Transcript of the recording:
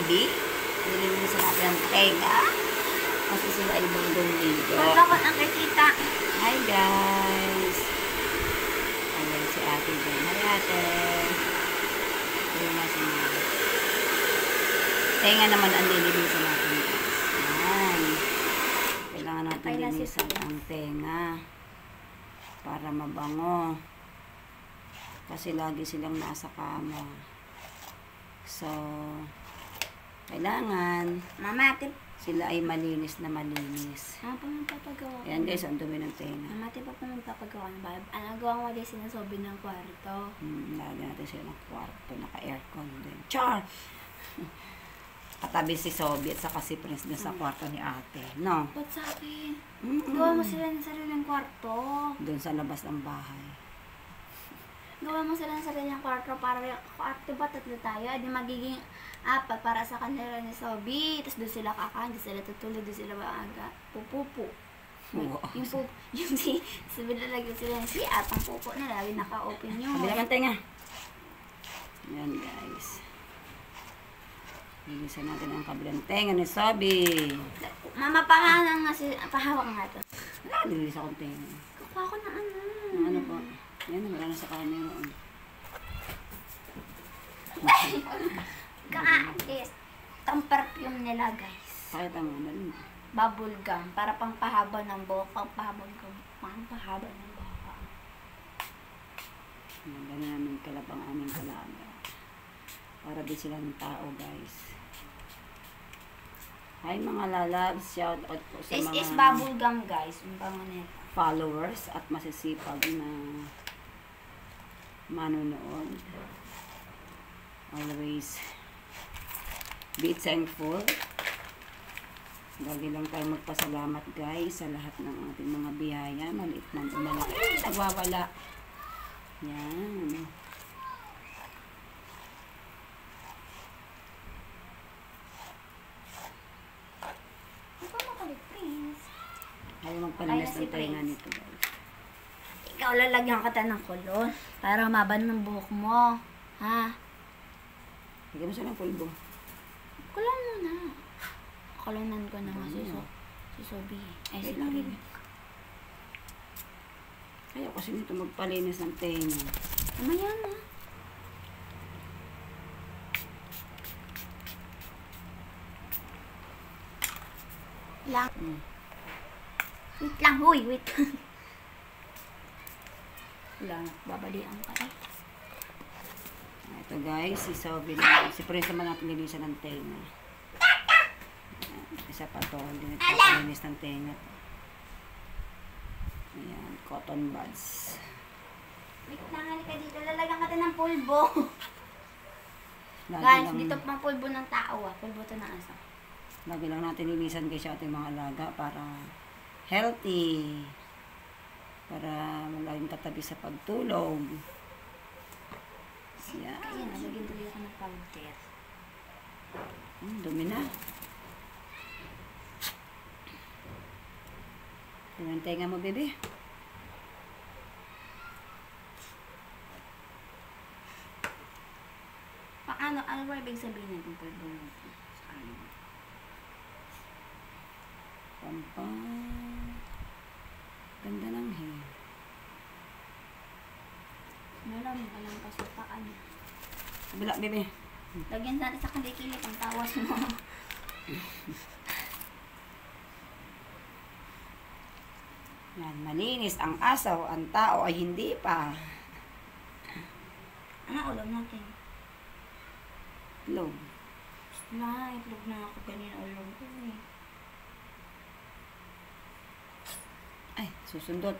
baby. Nililinis natin ang tenga. Kasi sila ay bundong-ligo. Magkakot ang kita. Hi guys! Ayan si ate dyan. Hi ate! Ayan na si Mara. Tenga naman ang nililisan natin guys. Ayan. Kailangan natin linisan ang tenga. Para mabango. Kasi lagi silang nasa kama. So, kailangan Mama, sila ay malinis na malinis. ano pa magpapagawa? Ayan guys, ang dumi ng tenga. Mama, pa magpapagawa ng bab. Ano gawa mo din sinasobi ng kwarto? Lagyan natin sila ng kwarto. Naka-aircon din. Char! Katabi si Sobi at saka si Prince dun sa kwarto ni ate. No? Ba't sa akin? Gawa mo sila ng sariling kwarto. Doon sa labas ng bahay. Gawa mo sila ng sariling kwarto para kwarto ba tatlo tayo? Di magiging apat para sa kanila ni Sobi. Tapos doon sila kakain, doon sila tutulog, doon sila maaga. Pupupo. Wow. Yung si binalagyan sila ng at ang pupo na lagi naka-open yun. Kabilang ang tenga. Ayan guys. Lilisan natin ang kabilang tenga ni Sobi. Mama, pahanang nga pahawak nga ito. Wala, nililis akong tenga. Kukuha ko na ano. Ano po? Yan, wala na sa camera. Kaalis. Itong perfume nila, guys. Pakita mo, dali. Bubble gum. Para pangpahaba ng buhok. Pangpahaba ng buhok. Gano'n namin kalabang aming kalaga. Para di sila ng tao, guys. Hi mga lalabs, shout out po sa This mga is bubble gum, guys. Yung bango nito. followers at masisipag na manonood. Always be thankful. Lagi lang tayo magpasalamat guys sa lahat ng ating mga biyaya, maliit man o malaki. Nagwawala. Yan. Ayaw magpalinis ng tainga nito guys. Ikaw lalagyan ka ng kulon para maban ng buhok mo. Ha? Lagyan mo siya ng pulbo. Kulon mo na. Kulunan ko na nga si Sobi. Ay, si Prin. Ayaw kasi nito magpalinis ng tainga. Mamaya na. Lang. Wait lang, huy, wait. Wala na, babalian ka eh. Ito guys, si Sobi na. Si Prince naman natin linisan ng tenga. Isa pa to, hindi nagpapalinis ng tenga. Ayan, cotton buds. Wait lang, halika dito. Lalagyan ka ng pulbo. Lagi Guys, lang, dito pang pulbo ng tao ah. Pulbo to ng aso. lagi lang natin linisan guys yung ating mga alaga para healthy. Para laging katabi sa pagtulog. Siya. Ayan, nalagyan tuloy ako ng powder. Dumi na. Tingnan tenga mo, bebe. Paano? Ano ba ibig sabihin ng pulbo nito? Sa ano? Ganda ng hair. Malamig ka lang pasutaan. Kabila, bebe. Lagyan natin sa kilikili ang tawas mo. Yan, malinis ang asaw, ang tao ay hindi pa. Ano ulam natin? Log. Itlog na ako kanina ulam ko eh. Ay, susundot.